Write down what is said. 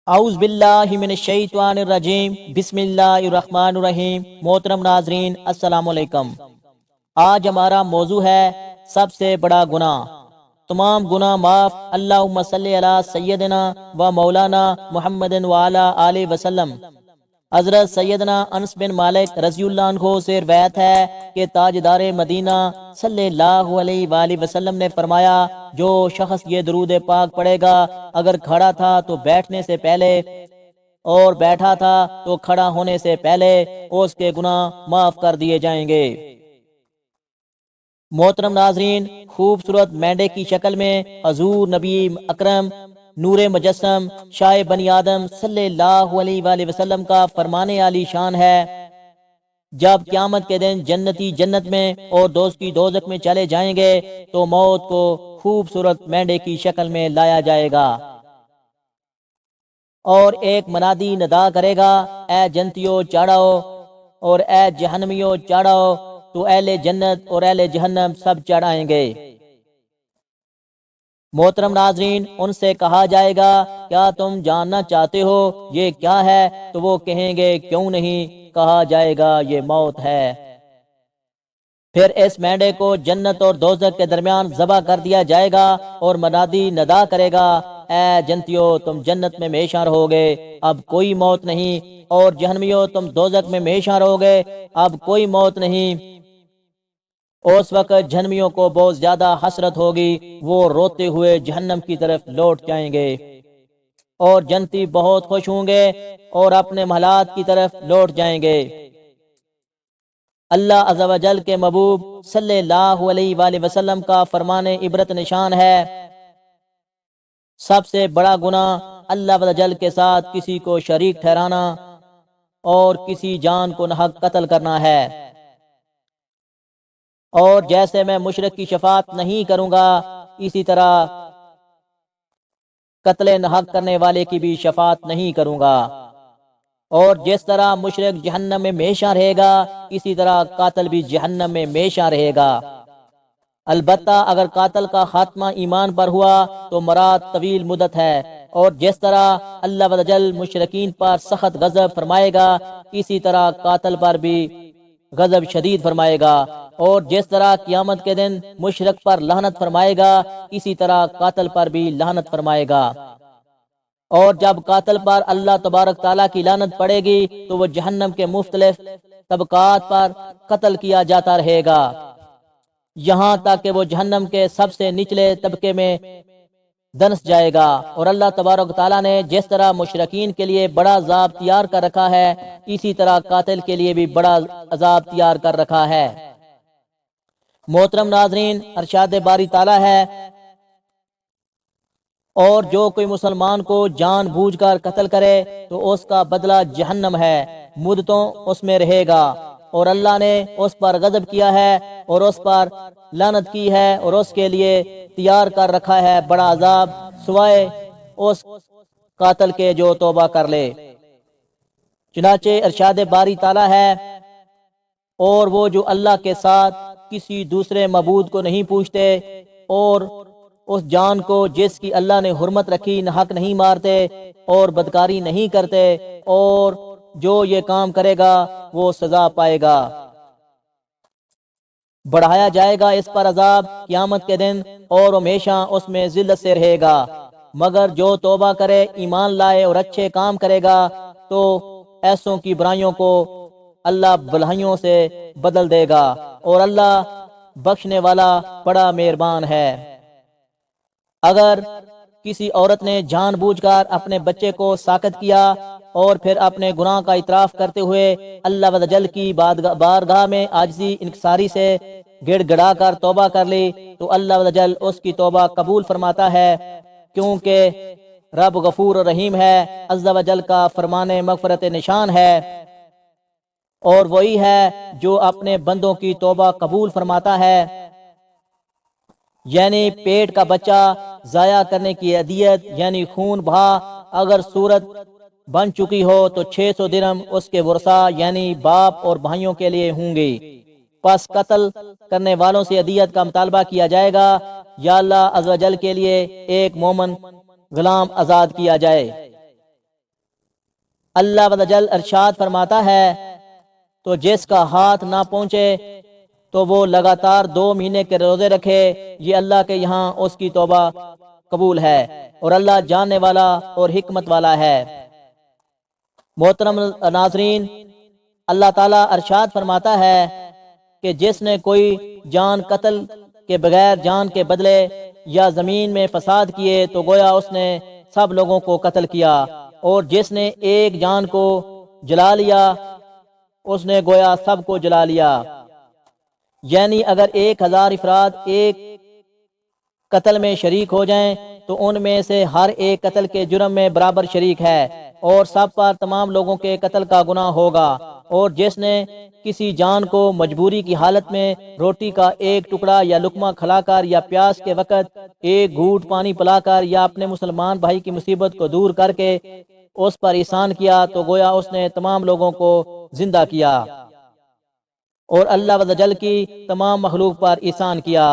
اعوذ باللہ من الشیطان الرجیم، بسم اللہ الرحمن الرحیم۔ محترم ناظرین، السلام علیکم۔ آج ہمارا موضوع ہے سب سے بڑا گناہ۔ تمام گناہ معاف۔ اللہم صلی علی سیدنا و مولانا محمد وعلی آلہ وسلم۔ حضرت سیدنا انس بن مالک رضی اللہ عنہ سے روایت ہے کہ تاجدار مدینہ صلی اللہ علیہ وآلہ وسلم نے فرمایا، جو شخص یہ درود پاک پڑھے گا، اگر کھڑا تھا تو بیٹھنے سے پہلے اور بیٹھا تھا تو کھڑا ہونے سے پہلے، اس کے گناہ معاف کر دیے جائیں گے۔ محترم ناظرین، خوبصورت مینڈے کی شکل میں حضور نبی اکرم نور مجسم شاہ بنی آدم صلی اللہ علیہ وآلہ وسلم کا فرمانے عالی شان ہے، جب قیامت کے دن جنتی جنت میں اور دوزخی دوزخ میں چلے جائیں گے تو موت کو خوبصورت مینڈے کی شکل میں لایا جائے گا اور ایک منادی ندا کرے گا، اے جنتیوں چاڑاؤ اور اے جہنمیوں چاڑاؤ، تو اہل جنت اور اہل جہنم سب چڑھائیں گے۔ محترم ناظرین، ان سے کہا جائے گا، کیا تم جاننا چاہتے ہو یہ کیا ہے؟ تو وہ کہیں گے، کیوں نہیں؟ کہا جائے گا، یہ موت ہے۔ پھر اس مینڈے کو جنت اور دوزخ کے درمیان ذبح کر دیا جائے گا اور منادی ندا کرے گا، اے جنتیوں تم جنت میں ہمیشہ رہو گے، اب کوئی موت نہیں، اور جہنمیوں تم دوزخ میں ہمیشہ رہو گے، اب کوئی موت نہیں۔ اس وقت جہنمیوں کو بہت زیادہ حسرت ہوگی، وہ روتے ہوئے جہنم کی طرف لوٹ جائیں گے، اور جنتی بہت خوش ہوں گے اور اپنے محلات کی طرف لوٹ جائیں گے۔ اللہ عز و جل کے محبوب صلی اللہ علیہ وآلہ وسلم کا فرمان عبرت نشان ہے، سب سے بڑا گناہ اللہ عز و جل کے ساتھ کسی کو شریک ٹھہرانا اور کسی جان کو ناحق قتل کرنا ہے۔ اور جیسے میں مشرک کی شفاعت نہیں کروں گا، اسی طرح قتل ناحق کرنے والے کی بھی شفاعت نہیں کروں گا، اور جس طرح مشرک جہنم میں ہمیشہ رہے گا، اسی طرح قاتل بھی جہنم میں ہمیشہ رہے گا۔ البتہ اگر قاتل کا خاتمہ ایمان پر ہوا تو مراد طویل مدت ہے، اور جس طرح اللہ عز و جل مشرکین پر سخت غضب فرمائے گا، اسی طرح قاتل پر بھی غضب شدید فرمائے گا، اور جس طرح قیامت کے دن مشرک پر لعنت فرمائے گا، اسی طرح قاتل پر بھی لعنت فرمائے گا۔ اور جب قاتل پر اللہ تبارک تعالیٰ کی لعنت پڑے گی تو وہ جہنم کے مختلف طبقات پر قتل کیا جاتا رہے گا، یہاں تک کہ وہ جہنم کے سب سے نچلے طبقے میں دنس جائے گا۔ اور اللہ تبارک تعالیٰ نے جس طرح مشرکین کے لیے بڑا عذاب تیار کر رکھا ہے، اسی طرح قاتل کے لیے بھی بڑا عذاب تیار کر رکھا ہے۔ محترم ناظرین، ارشاد باری تعالیٰ ہے، اور جو کوئی مسلمان کو جان بوجھ کر قتل کرے تو اس کا بدلہ جہنم ہے، مدتوں اس میں رہے گا، اور اللہ نے اس پر غضب کیا ہے اور اس پر لعنت کی ہے، اور اس کے لیے تیار کر رکھا ہے بڑا عذاب، سوائے اس قاتل کے جو توبہ کر لے۔ چنانچہ ارشاد باری تعالیٰ ہے، اور وہ جو اللہ کے ساتھ کسی دوسرے معبود کو نہیں پوچھتے، اور اس جان کو جس کی اللہ نے حرمت رکھی ناحق نہیں مارتے، اور بدکاری نہیں کرتے، اور جو یہ کام کرے گا وہ سزا پائے گا۔ بڑھایا جائے گا اس پر عذاب قیامت کے دن، اور ہمیشہ اس میں ذلت سے رہے گا، مگر جو توبہ کرے، ایمان لائے اور اچھے کام کرے گا تو ایسوں کی برائیوں کو اللہ بھلائیوں سے بدل دے گا، اور اللہ بخشنے والا بڑا مہربان ہے۔ اگر کسی عورت نے جان بوجھ کر اپنے بچے کو ساقط کیا اور پھر اپنے گناہ کا اعتراف کرتے ہوئے اللہ عز و جل کی بارگاہ میں عاجزی انکساری سے گڑ گڑا کر توبہ کر لی تو اللہ عز و جل اس کی توبہ قبول فرماتا ہے، کیونکہ رب غفور و رحیم ہے، عز و جل کا فرمان مغفرت نشان ہے، اور وہی ہے جو اپنے بندوں کی توبہ قبول فرماتا ہے۔ یعنی پیٹ کا بچہ ضائع کرنے کی عدیت یعنی خون بہا اگر صورت بن چکی ہو تو 600 درہم اس کے ورثہ یعنی باپ اور بھائیوں کے لیے ہوں گے، پس قتل کرنے والوں سے عدیت کا مطالبہ کیا جائے گا، یا اللہ عز و جل کے لیے ایک مومن غلام آزاد کیا جائے۔ اللہ عز و جل ارشاد فرماتا ہے تو جس کا ہاتھ نہ پہنچے تو وہ لگاتار 2 مہینے کے روزے رکھے، یہ اللہ کے یہاں اس کی توبہ قبول ہے، اور اللہ جاننے والا اور حکمت والا ہے۔ محترم ناظرین، اللہ تعالیٰ ارشاد فرماتا ہے کہ جس نے کوئی جان قتل کے بغیر جان کے بدلے یا زمین میں فساد کیے تو گویا اس نے سب لوگوں کو قتل کیا، اور جس نے ایک جان کو جلا لیا اس نے گویا سب کو جلا لیا۔ یعنی اگر 1000 افراد ایک قتل میں شریک ہو جائیں تو ان میں سے ہر ایک قتل کے جرم میں برابر شریک ہے، اور سب پر تمام لوگوں کے قتل کا گناہ ہوگا۔ اور جس نے کسی جان کو مجبوری کی حالت میں روٹی کا ایک ٹکڑا یا لقمہ کھلا کر یا پیاس کے وقت ایک گھونٹ پانی پلا کر یا اپنے مسلمان بھائی کی مصیبت کو دور کر کے اس پر احسان کیا تو گویا اس نے تمام لوگوں کو زندہ کیا اور اللہ عز و جل کی تمام مخلوق پر احسان کیا۔